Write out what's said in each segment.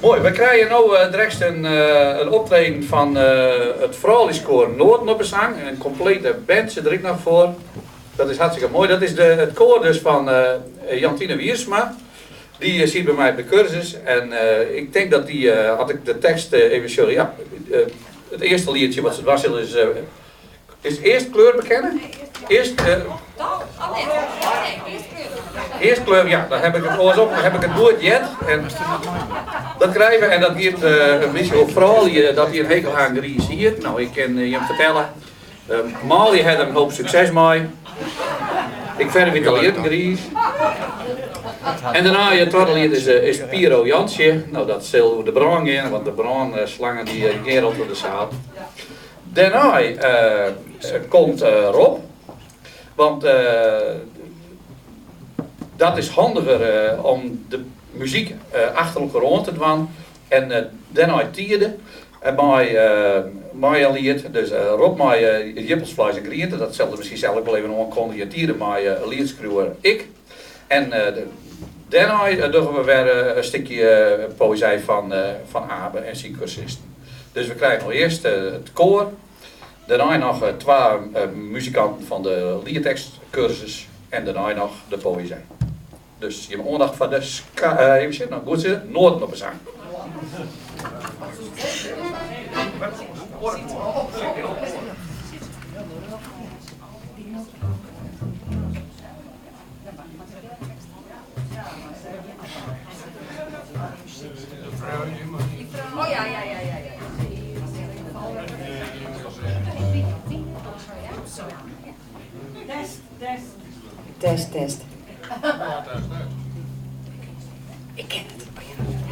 Mooi, we krijgen nu direct een optreden van het Vrouwenkoor Noorden op zang. Een complete band zit er ook nog voor. Dat is hartstikke mooi. Dat is het koor dus van Jantine Wiersma. Die zit bij mij op de cursus. En ik denk dat die, had ik de tekst even sorry. Ja, het eerste liedje wat ze was is eerst kleur bekennen? Eerst kleur, ja, dan heb ik het alles op, dan heb ik het woord jet. En dat krijgen we en dat geeft een beetje op vooral dat hij een hekel aan Gries hier. Nou, ik kan je hem vertellen. Mali had een hoop succes mee. Ik verder weer geleerd in Gries. En daarna, je tweede lied is Piro Jansje. Nou, dat zal de brand in, want de brandslangen die gaan onder de zaal. Daarna komt Rob. Want dat is handiger om de muziek achter elkaar rond te doen. En daarna tierde. En mij een lied, dus Rob mij Jippelsvlees en Grieten, dat zelfde misschien zelf wel even aankondigen, tierde mij liedskruwer ik. En daarna doen we weer een stukje poëzie van Abe en zijn cursisten. Dus we krijgen nog eerst het koor, daarna nog twee muzikanten van de liedtekstcursus en daarna nog de poëzie. Dus je hebt aandacht van de even zitten, nou goed zitten, Noorden op een zang. Oh ja. Test. Ik ken het.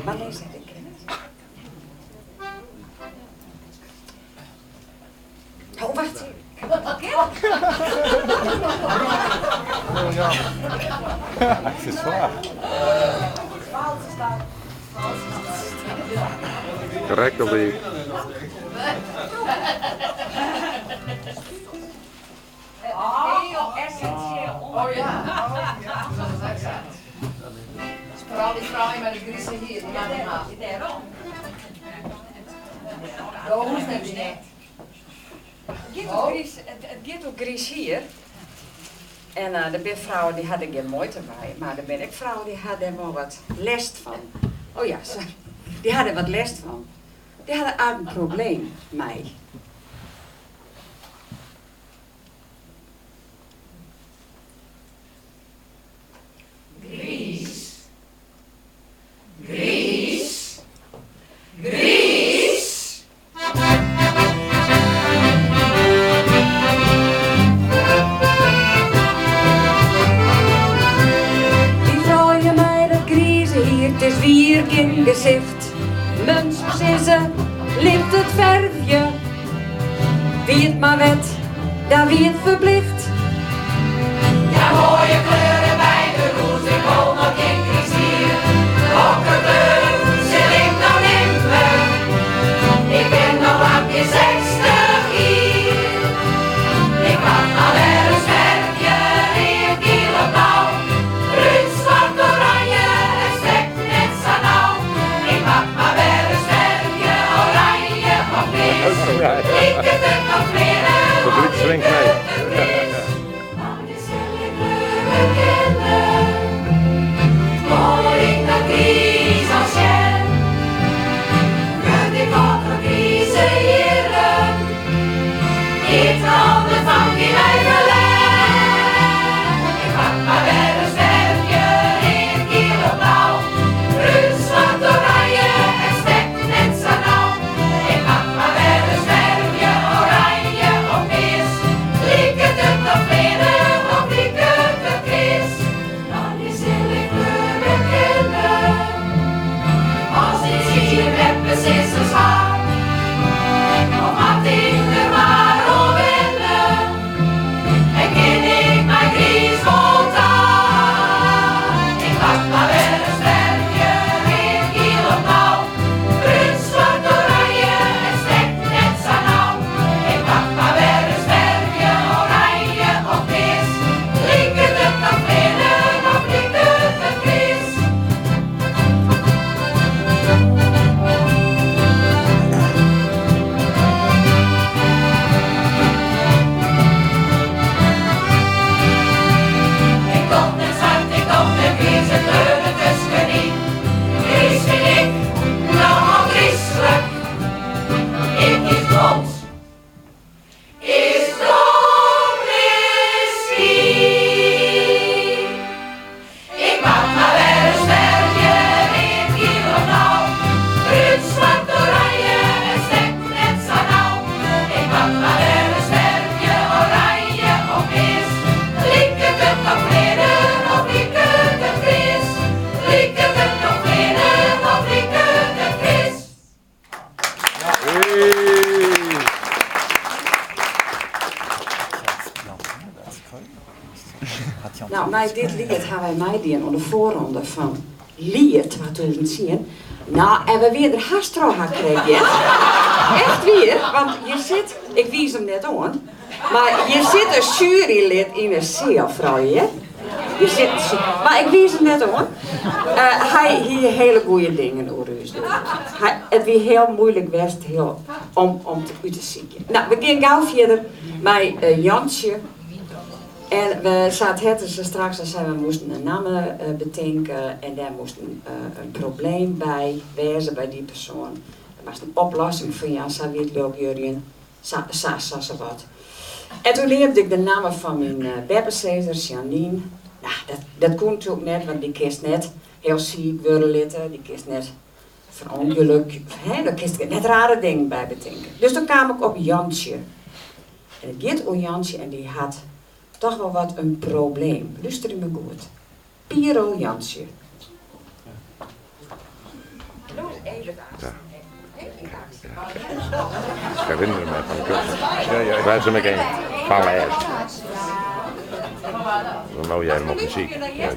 Maar lees het, ik ken het. Oh, wacht. Het is zwaar. Correctly. Heel essentieel. Oh ja. Vooral die vrouw met de griezen hier. Daarom. Dat hoeft niet. Het gaat ook gries hier. En de ben vrouwen die hadden geen moeite bij, maar er ben ik vrouwen die hadden wel wat last van. Oh ja, die hadden wat last van. Die hadden ook een probleem, mij. Gries. Het is weer in gezicht, mens is ze, ligt het verfje. Wie het maar weet, daar wie het verplicht. Ja, mooie kleuren bij de roes, ik woon nog in Christier. Welke kleur, ze ligt nog in me. Ik ben nog lang in 60 hier. Ik had al ergens verfje in geel en blauw. Bruin, zwart, oranje. Het publiek swingt mee. mij dit lied hebben wij mij die aan de voorronde van Lied 2010. Nou, en we weer de hastro gekregen. Echt weer, want je zit, ik wies hem net aan, maar je zit een jurylid in een zeelvrouw, hè? Je zit, maar ik wies hem net aan. Hij hier hele goede dingen over u doen. Het was heel moeilijk best om uit te zien. Nou, we gaan gauw verder met Jansje. En we zaten ze straks en zeiden we moesten een naam bedenken en daar moest een probleem bij wezen bij die persoon. Er was een oplossing van ja, zo weet leuk jullie, zo wat. En toen leerde ik de naam van mijn babysitter, Janine. Nou, dat kon natuurlijk net, want die kist net heel ziek worden litten, die kist net verongeluk, daar kist ik net rare dingen bij bedenken. Dus toen kwam ik op Jansje. En het gaat om Jansje en die had toch wel wat een probleem. Luister me goed. Piero Jansje. Ja. Ik herinner me van de cursus. Wij zijn meteen van lijst. Dan nou jij nog muziek. Ja.